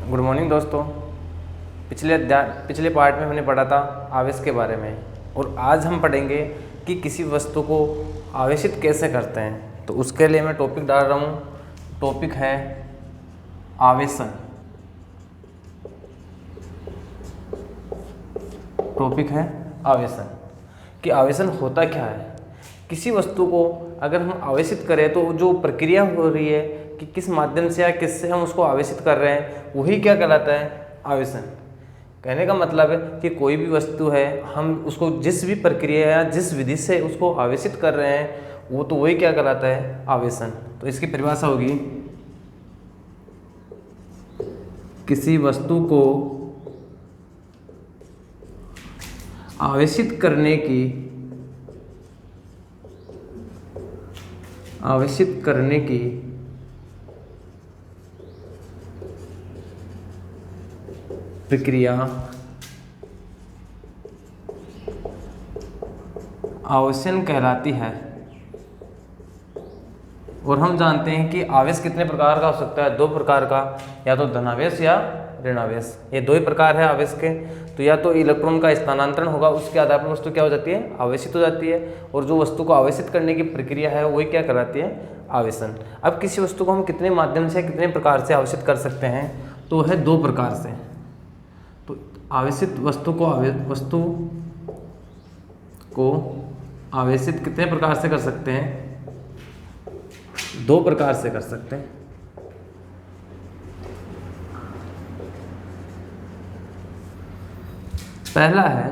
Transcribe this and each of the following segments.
Good morning दोस्तों। पिछले part में हमने पढ़ा था आवेश के बारे में, और आज हम पढ़ेंगे कि किसी वस्तु को आवेशित कैसे करते हैं। तो उसके लिए मैं टॉपिक डाल रहा हूँ। टॉपिक है आवेशन। टॉपिक है आवेशन कि आवेशन होता क्या है। किसी वस्तु को अगर हम आवेशित करें तो जो प्रक्रिया हो रही है कि किस माध्यम से या किससे हम उसको आवेशित कर रहे हैं, वही क्या कहलाता है, आवेशन। कहने का मतलब है कि कोई भी वस्तु है, हम उसको जिस भी प्रक्रिया या जिस विधि से उसको आवेशित कर रहे हैं, वो तो वही क्या कहलाता है, आवेशन। तो इसकी परिभाषा होगी, किसी वस्तु को आवेशित करने की प्रक्रिया आवेशन कहलाती है। और हम जानते हैं कि आवेश कितने प्रकार का हो सकता है, दो प्रकार का, या तो धनावेश या ऋणावेश। ये दो ही प्रकार है आवेश के। तो या तो इलेक्ट्रॉन का स्थानांतरण होगा, उसके आधार पर वस्तु क्या हो जाती है, आवेशित हो जाती है। और जो वस्तु को आवेशित करने की प्रक्रिया है वही क्या कहलाती है, आवेशन। अब किसी वस्तु को हम कितने माध्यम से, कितने प्रकार से आवेशित कर सकते हैं, तो है दो प्रकार से। तो आवेशित वस्तु को आवेशित कितने प्रकार से कर सकते हैं, दो प्रकार से कर सकते हैं। पहला है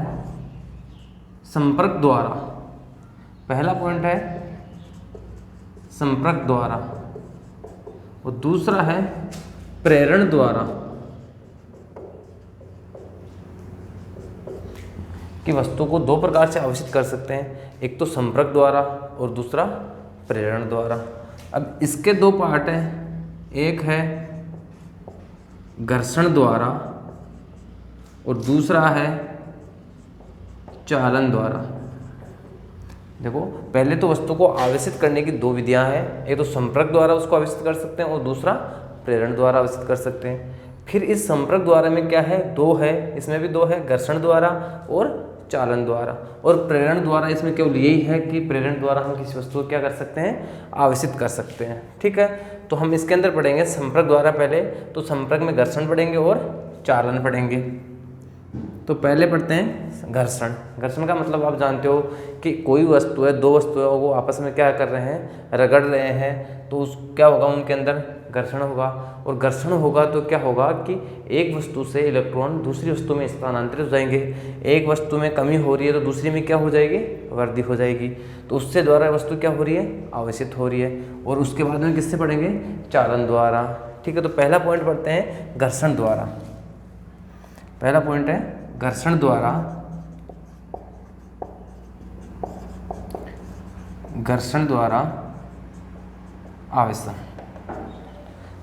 संपर्क द्वारा। पहला पॉइंट है संपर्क द्वारा, और दूसरा है प्रेरण द्वारा। कि वस्तु को दो प्रकार से आवेशित कर सकते हैं, एक तो संपर्क द्वारा और दूसरा प्रेरण द्वारा। अब इसके दो पार्ट हैं, एक है घर्षण द्वारा और दूसरा है चालन द्वारा। देखो, पहले तो वस्तु को आवेशित करने की दो विधियां हैं, एक तो संपर्क द्वारा उसको आवेशित कर सकते हैं और दूसरा प्रेरण द्वारा आवेशित कर सकते हैं। फिर इस संपर्क द्वारा में क्या है, दो है, इसमें भी दो है, घर्षण द्वारा और चालन द्वारा। और प्रेरण द्वारा इसमें केवल यही है कि प्रेरण द्वारा हम किसी वस्तु को क्या कर सकते हैं, आवेशित कर सकते हैं। ठीक है, तो हम इसके अंदर पढ़ेंगे संपर्क द्वारा पहले। तो संपर्क में घर्षण पढ़ेंगे और चालन पढ़ेंगे। तो पहले पढ़ते हैं घर्षण। घर्षण का मतलब आप जानते हो कि कोई वस्तु है, दो वस्तु है, वो आपस में क्या कर रहे हैं, रगड़ रहे हैं, तो उस क्या होगा, उनके अंदर घर्षण होगा। और घर्षण होगा तो क्या होगा कि एक वस्तु से इलेक्ट्रॉन दूसरी वस्तु में स्थानांतरित हो जाएंगे। एक वस्तु में कमी हो रही है तो दूसरी में क्या हो जाएगी, वृद्धि हो जाएगी। तो उससे द्वारा वस्तु क्या हो रही है, आवेशित हो रही है। और उसके बाद में किससे पढ़ेंगे, चालन द्वारा। ठीक है, तो पहला पॉइंट पढ़ते हैं घर्षण द्वारा। पहला पॉइंट है घर्षण द्वारा। घर्षण द्वारा आवेशन।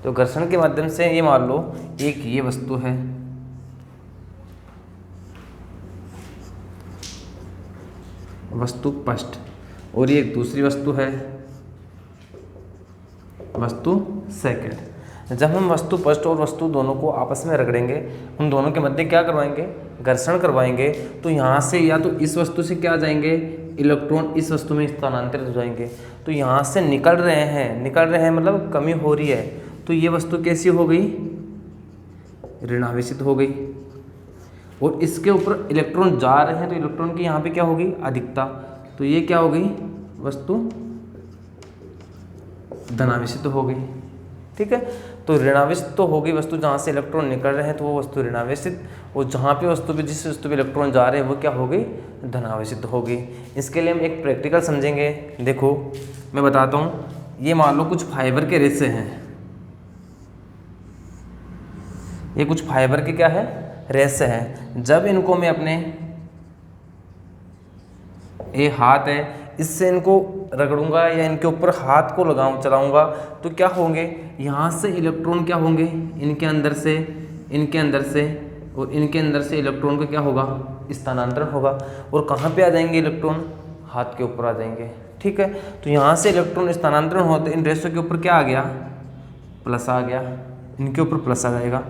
तो घर्षण के माध्यम से ये मान लो एक ये वस्तु है, वस्तु फर्स्ट, और ये एक दूसरी वस्तु है, वस्तु सेकंड। जब हम वस्तु फर्स्ट और वस्तु दोनों को आपस में रगड़ेंगे, उन दोनों के मध्य क्या करवाएंगे, घर्षण करवाएंगे, तो यहाँ से या तो इस वस्तु से क्या आ जाएंगे, इलेक्ट्रॉन इस वस्तु में स्थानांतरित हो जाएंगे। तो यहाँ से निकल रहे हैं मतलब कमी हो रही है, तो ये वस्तु कैसी हो गई, ऋणावेशित हो गई। और इसके ऊपर इलेक्ट्रॉन जा रहे हैं, तो इलेक्ट्रॉन की यहाँ पे क्या होगी, अधिकता। तो ये क्या हो गई, वस्तु धनावेशित हो गई। ठीक है, तो ऋणावेशित तो हो गई वस्तु, जहाँ से इलेक्ट्रॉन निकल रहे हैं तो वो वस्तु ऋणावेशित, और जहाँ पे वस्तु पे जिस वस्तु पे इलेक्ट्रॉन जा रहे हैं वो क्या हो गई, धनावेशित हो गई। इसके लिए हम एक प्रैक्टिकल समझेंगे। देखो मैं बताता हूँ, ये मान लो कुछ फाइबर के रेशे हैं, ये कुछ फाइबर के क्या है, रेशे हैं। जब इनको मैं अपने, ये हाथ है, इससे इनको रगड़ूंगा या इनके ऊपर हाथ को चलाऊंगा, तो क्या होंगे, यहाँ से इलेक्ट्रॉन क्या होंगे, इनके अंदर से और इनके अंदर से इलेक्ट्रॉन को क्या होगा, स्थानांतरण होगा। और कहाँ पे आ जाएंगे इलेक्ट्रॉन, हाथ के ऊपर आ जाएंगे। ठीक है, तो यहाँ से इलेक्ट्रॉन स्थानांतरण होते, इन रेशों के ऊपर क्या आ गया, प्लस आ गया, इनके ऊपर प्लस आ जाएगा।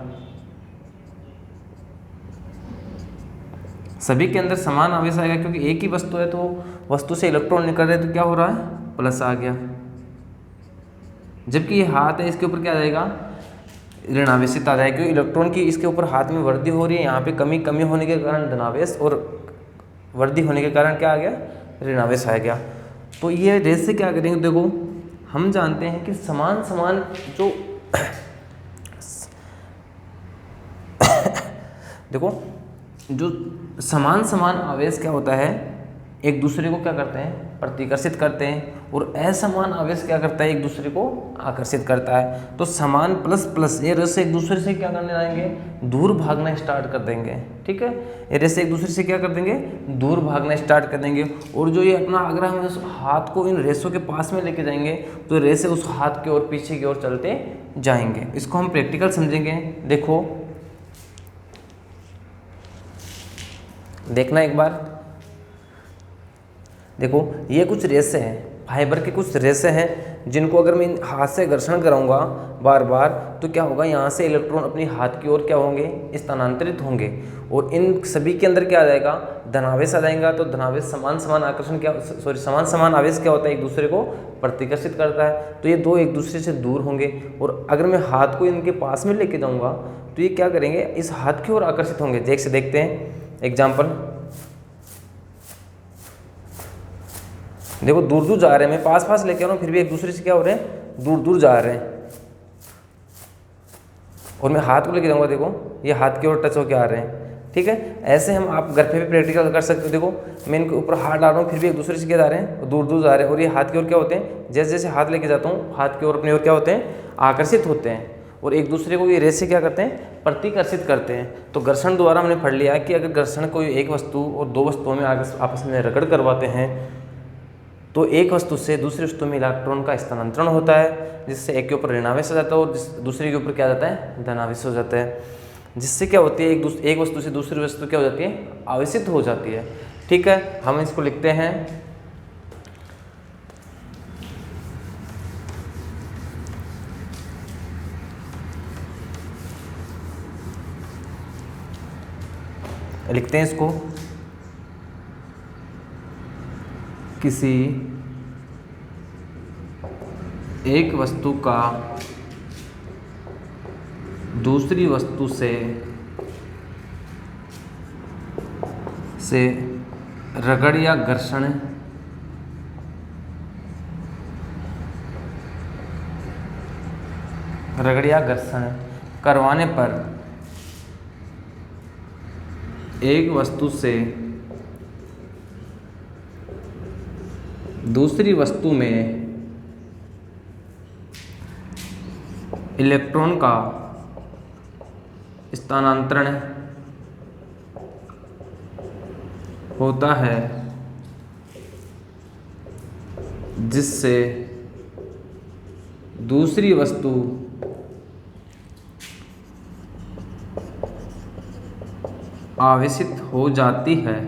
सभी के अंदर समान आवेश आएगा, क्योंकि एक ही वस्तु है तो वस्तु से इलेक्ट्रॉन निकल रहे हैं, तो क्या हो रहा है, प्लस आ गया। जबकि ये हाथ है, इसके ऊपर क्या आ जाएगा, ऋणावेशित आ जाएगा, क्योंकि इलेक्ट्रॉन की इसके ऊपर हाथ में वृद्धि हो रही है, यहाँ पे कमी होने के कारण धनावेश और वृद्धि होने के कारण क्या आ गया, ऋणावेश आ गया। तो ये रेस से क्या करेंगे, देखो हम जानते हैं कि समान समान जो देखो जो समान समान आवेश क्या होता है, एक दूसरे को क्या करते हैं, प्रतिकर्षित करते हैं, और असमान आवेश क्या करता है, एक दूसरे को आकर्षित करता है। तो समान प्लस प्लस ये रस एक दूसरे से क्या करने आएंगे, दूर भागना स्टार्ट कर देंगे। ठीक है, ये रस एक दूसरे से क्या कर देंगे, दूर भागना स्टार्ट कर देंगे। और जो ये अपना अगर हम उस हाथ को इन रेसों के पास में लेके जाएंगे तो रेसे उस हाथ की ओर पीछे की ओर चलते जाएंगे। इसको हम प्रैक्टिकल समझेंगे। देखो देखना एक बार, देखो ये कुछ रेसे हैं, फाइबर के कुछ रेसे हैं, जिनको अगर मैं हाथ से घर्षण कराऊंगा बार बार तो क्या होगा, यहाँ से इलेक्ट्रॉन अपनी हाथ की ओर क्या होंगे, स्थानांतरित होंगे, और इन सभी के अंदर क्या आ जाएगा, धनावेश आ जाएगा। तो धनावेश समान समान आकर्षण क्या समान समान आवेश क्या होता है, एक दूसरे को प्रतिकर्षित करता है। तो ये दो एक दूसरे से दूर होंगे, और अगर मैं हाथ को इनके पास में लेके जाऊँगा तो ये क्या करेंगे, इस हाथ की ओर आकर्षित होंगे। जैसे देखते हैं एग्जाम्पल, देखो दूर दूर जा रहे हैं, मैं पास पास लेके आ रहा हूँ, फिर भी एक दूसरे से क्या हो रहे हैं, दूर दूर जा रहे हैं। और मैं हाथ को लेके जाऊँगा, देखो ये हाथ की ओर टच होके आ रहे हैं। ठीक है, ऐसे हम आप घर पे भी प्रैक्टिकल कर सकते हो। देखो मैं इनके ऊपर हाथ डाल रहा हूँ, फिर भी एक दूसरे से क्या जा रहे हैं, दूर दूर जा रहे हैं। और ये हाथ की ओर क्या होते हैं, जैसे जैसे हाथ लेके जाता हूँ, हाथ की ओर अपनी ओर क्या होते हैं, आकर्षित होते हैं, और एक दूसरे को ये रेसे क्या करते हैं, प्रतिकर्षित करते हैं। तो घर्षण द्वारा हमने पढ़ लिया कि अगर घर्षण कोई एक वस्तु और दो वस्तुओं में आपस में रगड़ करवाते हैं तो एक वस्तु से दूसरी वस्तु में इलेक्ट्रॉन का स्थानांतरण होता है, जिससे एक के ऊपर ऋणावेश हो जाता है और दूसरे के ऊपर क्या जाता है, धनावेश हो जाता है। जिससे क्या होती है, एक वस्तु से दूसरी वस्तु क्या हो जाती है, आवेशित हो जाती है। ठीक है, हम इसको लिखते हैं इसको, किसी एक वस्तु का दूसरी वस्तु से रगड़ या घर्षण करवाने पर एक वस्तु से दूसरी वस्तु में इलेक्ट्रॉन का स्थानांतरण होता है, जिससे दूसरी वस्तु आवेशित हो जाती है।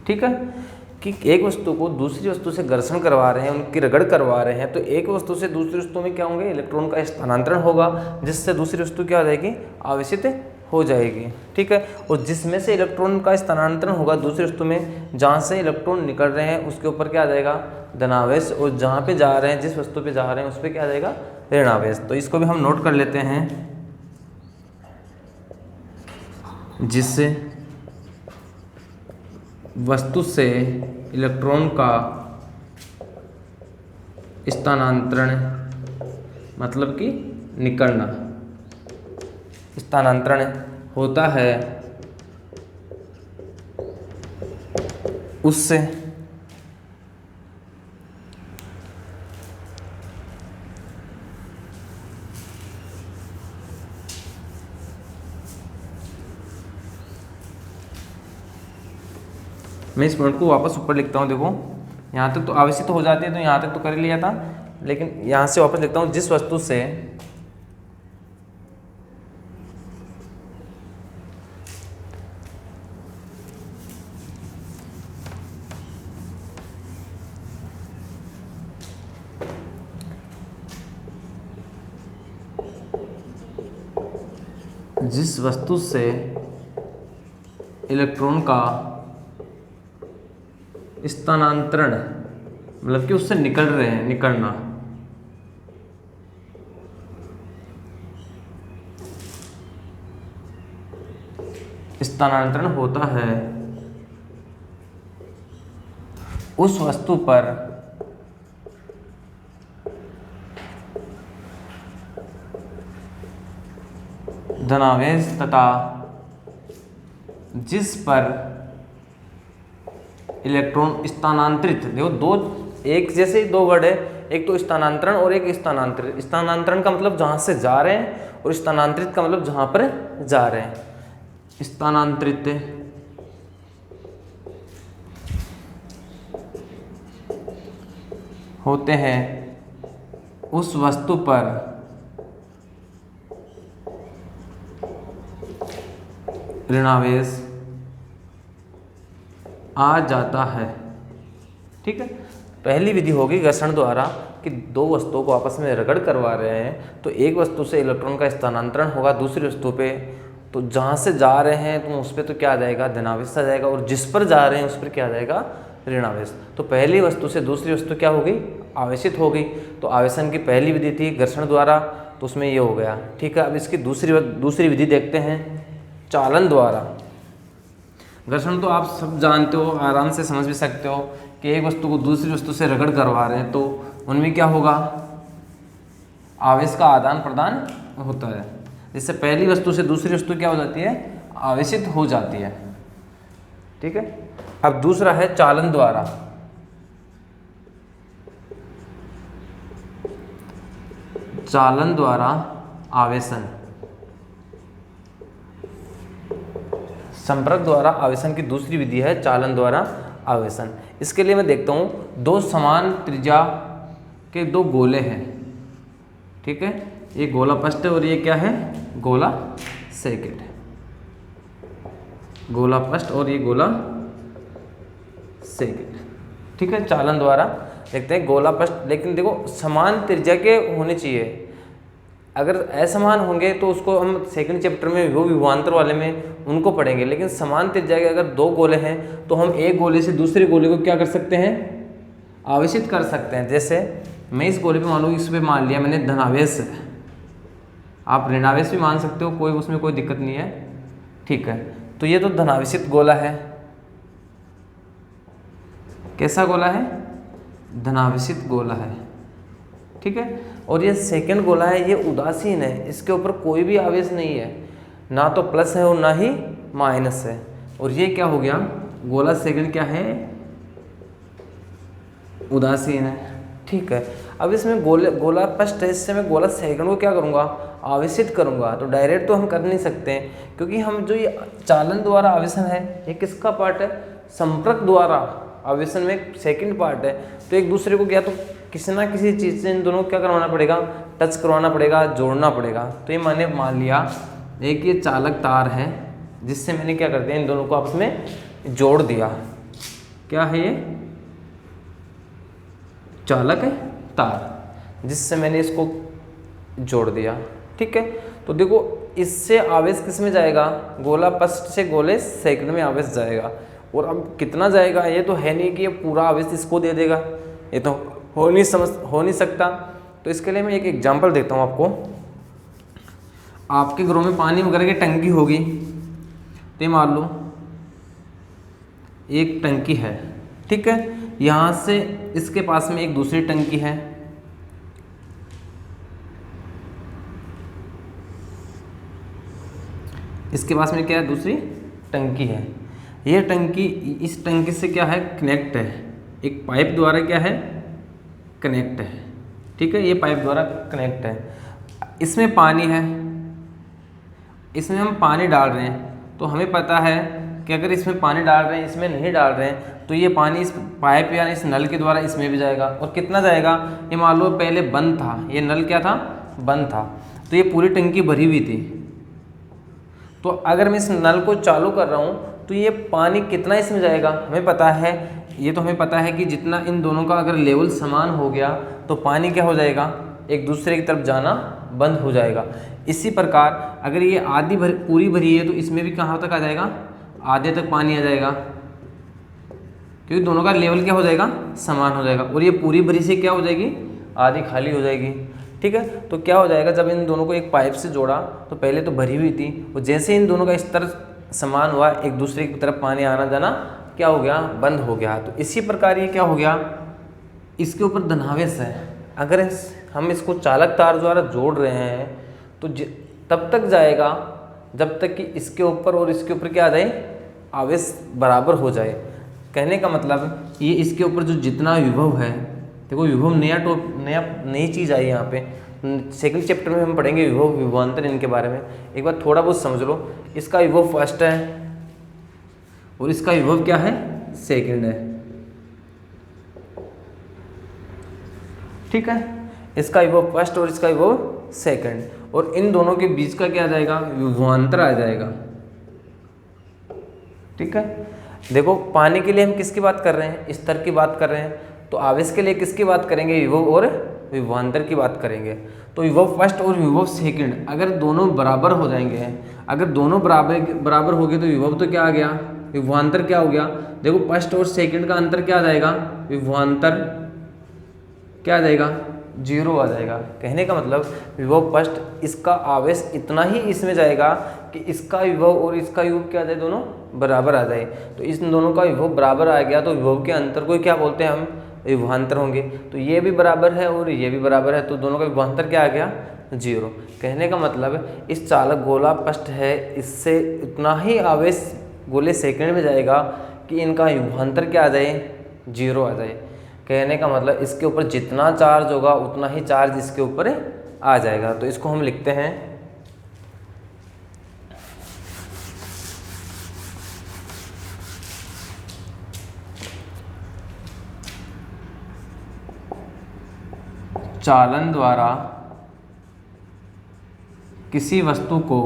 ठीक है, कि एक वस्तु को दूसरी वस्तु से घर्षण करवा रहे हैं, उनकी रगड़ करवा रहे हैं, तो एक वस्तु से दूसरी वस्तु में क्या होंगे, इलेक्ट्रॉन का स्थानांतरण होगा, जिससे दूसरी वस्तु क्या हो जाएगी, आवेशित हो जाएगी। ठीक है, और जिसमें से इलेक्ट्रॉन का स्थानांतरण होगा दूसरी वस्तु में, जहाँ से इलेक्ट्रॉन निकल रहे हैं उसके ऊपर क्या आ जाएगा, धनावेश, और जहाँ पे जा रहे हैं, जिस वस्तु पे जा रहे हैं उस पर क्या आ जाएगा, ऋणावेश। तो इसको भी हम नोट कर लेते हैं, जिससे वस्तु से इलेक्ट्रॉन का स्थानांतरण मतलब कि निकलना, स्थानांतरण होता है, उससे मैं इस पॉइंट को वापस ऊपर लिखता हूँ। देखो यहाँ तक तो आवेशित तो हो जाती है, तो यहाँ तक तो कर लिया था, लेकिन यहाँ से वापस लिखता हूँ, जिस वस्तु से इलेक्ट्रॉन का स्थानांतरण, मतलब कि उससे निकल रहे हैं, निकलना, स्थानांतरण होता है उस वस्तु पर धनावेश तथा जिस पर इलेक्ट्रॉन स्थानांतरित, देखो दो एक जैसे ही दो वर्ड है, एक तो स्थानांतरण और एक स्थानांतरित। स्थानांतरण का मतलब जहां से जा रहे हैं और स्थानांतरित का मतलब जहां पर जा रहे हैं। स्थानांतरित होते हैं उस वस्तु पर ऋणावेश आ जाता है। ठीक है, पहली विधि होगी घर्षण द्वारा कि दो वस्तुओं को आपस में रगड़ करवा रहे हैं, तो एक वस्तु से इलेक्ट्रॉन का स्थानांतरण होगा दूसरी वस्तु पे, तो जहाँ से जा रहे हैं तो उस पर तो क्या आ जाएगा, धनावेश आ जाएगा, और जिस पर जा रहे हैं उस पर क्या आ जाएगा, ऋणावेश। तो पहली वस्तु से दूसरी वस्तु क्या हो गई, आवेशित हो गई। तो आवेशन की पहली विधि थी घर्षण द्वारा, तो उसमें ये हो गया। ठीक है, अब इसकी दूसरी विधि देखते हैं, चालन द्वारा। घर्षण तो आप सब जानते हो, आराम से समझ भी सकते हो कि एक वस्तु को दूसरी वस्तु से रगड़ करवा रहे हैं, तो उनमें क्या होगा, आवेश का आदान प्रदान होता है, जिससे पहली वस्तु से दूसरी वस्तु क्या हो जाती है, आवेशित हो जाती है। ठीक है, अब दूसरा है चालन द्वारा। चालन द्वारा आवेशन, संपर्क द्वारा आवेशन की दूसरी विधि है चालन द्वारा आवेशन। इसके लिए मैं देखता हूँ दो समान त्रिज्या के दो गोले हैं। ठीक है, ये गोला फर्स्ट है और ये क्या है, गोला सेकंड। गोला फर्स्ट और ये गोला सेकंड। ठीक है, चालन द्वारा देखते हैं गोला फर्स्ट, लेकिन देखो समान त्रिज्या के होने चाहिए। अगर असमान होंगे तो उसको हम सेकंड चैप्टर में विभवांतर वाले में उनको पढ़ेंगे, लेकिन समान त्रिज्या के अगर दो गोले हैं तो हम एक गोले से दूसरे गोले को क्या कर सकते हैं, आवेशित कर सकते हैं। जैसे मैं इस गोले पे मान लो, इस पे मान लिया मैंने धनावेश, आप ऋणावेश भी मान सकते हो, कोई उसमें कोई दिक्कत नहीं है। ठीक है, तो ये तो धनावेशित गोला है। कैसा गोला है, धनावेशित गोला है। ठीक है, और ये सेकंड गोला है, ये उदासीन है, इसके ऊपर कोई भी आवेश नहीं है, ना तो प्लस है और ना ही माइनस है। और ये क्या हो गया, गोला सेकंड क्या है, उदासीन है। ठीक है, अब इसमें गोला फर्स्ट है, इससे मैं गोला सेकंड को क्या करूँगा, आवेशित करूँगा। तो डायरेक्ट तो हम कर नहीं सकते हैं, क्योंकि हम जो ये चालन द्वारा आवेशन है, ये किसका पार्ट है, संपर्क द्वारा आवेशन में एक सेकंड पार्ट है। तो एक दूसरे को क्या तो किसी ना किसी चीज़ से इन दोनों को क्या करवाना पड़ेगा, टच करवाना पड़ेगा, जोड़ना पड़ेगा। तो ये मैंने मान लिया एक ये चालक तार है, जिससे मैंने क्या कर दिया, इन दोनों को आपस में जोड़ दिया। क्या है ये, चालक है तार, जिससे मैंने इसको जोड़ दिया। ठीक है, तो देखो इससे आवेश किस में जाएगा, गोला फर्स्ट से गोले सेकंड में आवेश जाएगा। और अब कितना जाएगा, ये तो है नहीं कि ये पूरा आवेश इसको दे देगा, ये तो हो नहीं सकता। तो इसके लिए मैं एक एग्जांपल देता हूँ आपको। आपके घरों में पानी वगैरह की टंकी होगी, तो ये मान लो एक टंकी है। ठीक है, यहाँ से इसके पास में एक दूसरी टंकी है, इसके पास में क्या है, दूसरी टंकी है। ये टंकी इस टंकी से क्या है, कनेक्ट है, एक पाइप द्वारा क्या है, कनेक्ट है। ठीक है, ये पाइप द्वारा कनेक्ट है। इसमें पानी है, इसमें हम पानी डाल रहे हैं, तो हमें पता है कि अगर इसमें पानी डाल रहे हैं, इसमें नहीं डाल रहे हैं, तो ये पानी इस पाइप या इस नल के द्वारा इसमें भी जाएगा। और कितना जाएगा, ये मान लो पहले बंद था, ये नल क्या था, बंद था, तो ये पूरी टंकी भरी हुई थी। तो अगर मैं इस नल को चालू कर रहा हूँ, तो ये पानी कितना इसमें जाएगा, हमें पता है। ये तो हमें पता है कि जितना इन दोनों का अगर लेवल समान हो गया, तो पानी क्या हो जाएगा, एक दूसरे की तरफ जाना बंद हो जाएगा। इसी प्रकार अगर ये आधी पूरी भरी है, तो इसमें भी कहाँ तक आ जाएगा, आधे तक पानी आ जाएगा, क्योंकि दोनों का लेवल क्या हो जाएगा, समान हो जाएगा। और ये पूरी भरी से क्या हो जाएगी, आधी खाली हो जाएगी। ठीक है, तो क्या हो जाएगा, जब इन दोनों को एक पाइप से जोड़ा तो पहले तो भरी हुई थी, और जैसे इन दोनों का स्तर समान हुआ, एक दूसरे की तरफ पानी आना जाना क्या हो गया, बंद हो गया। तो इसी प्रकार ये क्या हो गया, इसके ऊपर धनावेश है, अगर हम इसको चालक तार द्वारा जोड़ रहे हैं तो तब तक जाएगा जब तक कि इसके ऊपर और इसके ऊपर क्या आ जाए, आवेश बराबर हो जाए। कहने का मतलब ये इसके ऊपर जो जितना विभव है, देखो विभव नई चीज़ आई यहाँ पे। सेकंड चैप्टर में हम पढ़ेंगे विभव विभवांतर, इनके बारे में एक बार थोड़ा बहुत समझ लो। इसका विभव फर्स्ट है और इसका विभव क्या है, सेकंड है। ठीक है, इसका विभव फर्स्ट और इसका विभव सेकंड, और इन दोनों के बीच का क्या आ जाएगा, विभवांतर आ जाएगा। ठीक है, देखो पानी के लिए हम किसकी बात कर रहे हैं, स्तर की बात कर रहे हैं, तो आवेश के लिए किसकी बात करेंगे, विभव और विभवांतर की बात करेंगे। तो विभव फर्स्ट और विभव सेकंड अगर दोनों बराबर हो जाएंगे, अगर दोनों बराबर हो गए तो विभव तो क्या आ गया, विभवांतर क्या हो गया। देखो फर्स्ट और सेकंड का अंतर क्या आ जाएगा, विभवांतर क्या आ जाएगा, 0 आ जाएगा। कहने का मतलब विभव फर्स्ट, इसका आवेश इतना ही इसमें जाएगा कि इसका विभव और इसका विभव क्या आ जाए, दोनों बराबर आ जाए। तो इन दोनों का विभव बराबर आ गया तो विभव के अंतर को क्या बोलते हैं हम, विभवांतर होंगे। तो ये भी बराबर है और ये भी बराबर है, तो दोनों का विभवांतर क्या आ गया, 0। कहने का मतलब इस चालक गोला पृष्ठ है, इससे इतना ही आवेश गोले सेकंड में जाएगा कि इनका विभवांतर क्या आ जाए, 0 आ जाए। कहने का मतलब इसके ऊपर जितना चार्ज होगा उतना ही चार्ज इसके ऊपर आ जाएगा। तो इसको हम लिखते हैं चालन द्वारा किसी वस्तु को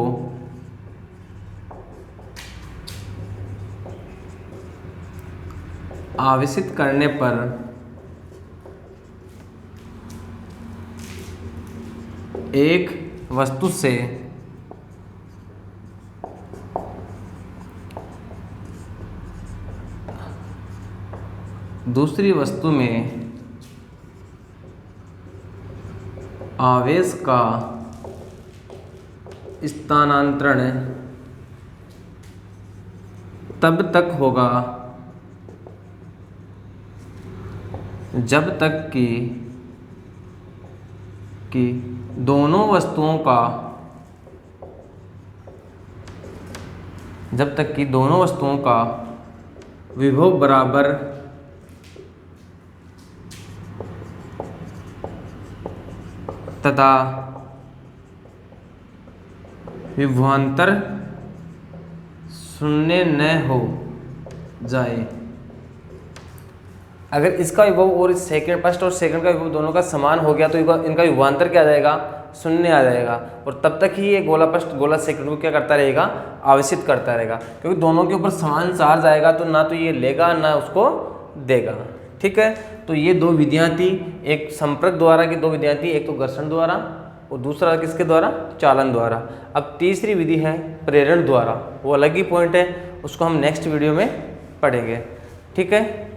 आवेशित करने पर एक वस्तु से दूसरी वस्तु में आवेश का स्थानांतरण तब तक होगा जब तक कि दोनों वस्तुओं का विभव बराबर तथा विभवांतर शून्य न हो जाए। अगर इसका विभव और सेकंड फर्स्ट और सेकंड का विभव दोनों का समान हो गया तो इनका विभवांतर क्या आ जाएगा, 0 आ जाएगा। और तब तक ही ये गोला फर्स्ट गोला सेकंड को क्या करता रहेगा, आवेशित करता रहेगा, क्योंकि दोनों के ऊपर समान चार्ज आएगा तो ना तो ये लेगा ना उसको देगा। ठीक है, तो ये 2 विधियाँ थी, एक संपर्क द्वारा की 2 विधियाँ थी, एक तो घर्षण द्वारा और दूसरा किसके द्वारा, चालन द्वारा। अब तीसरी विधि है प्रेरण द्वारा, वो अलग ही पॉइंट है, उसको हम नेक्स्ट वीडियो में पढ़ेंगे। ठीक है।